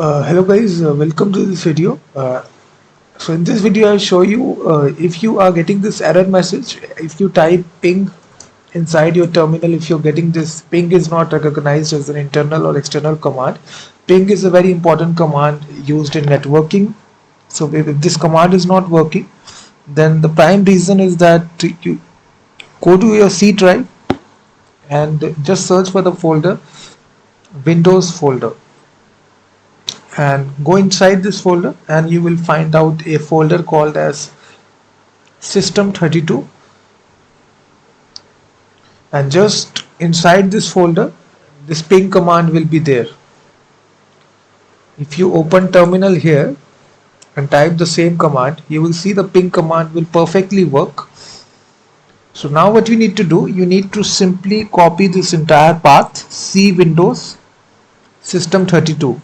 Hello guys, welcome to this video. So in this video I'll show you if you are getting this error message, if you type ping inside your terminal, if you're getting this ping is not recognized as an internal or external command. Ping is a very important command used in networking. So if this command is not working, then the prime reason is that you go to your C drive and just search for the folder Windows folder, and go inside this folder and you will find out a folder called as system32, and just inside this folder this ping command will be there. If you open terminal here and type the same command, you will see the ping command will perfectly work. So now what you need to do, you need to simply copy this entire path C Windows system32,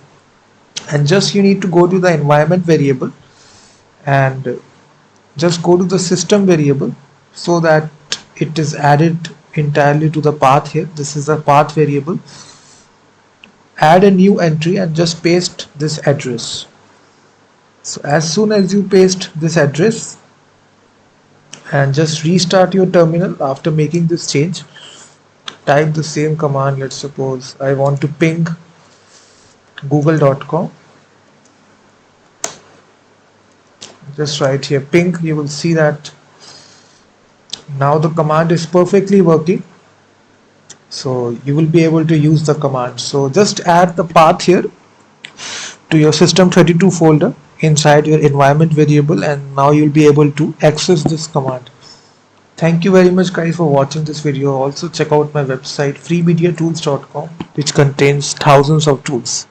and just you need to go to the environment variable and just go to the system variable so that it is added entirely to the path here. This is the path variable. Add a new entry and just paste this address. So as soon as you paste this address and just restart your terminal after making this change, type the same command. Let's suppose I want to ping google.com. Just right here ping, you will see that now the command is perfectly working, so you will be able to use the command. So just add the path here to your system32 folder inside your environment variable, and now you'll be able to access this command. Thank you very much guys for watching this video. Also check out my website freemediatools.com, which contains thousands of tools.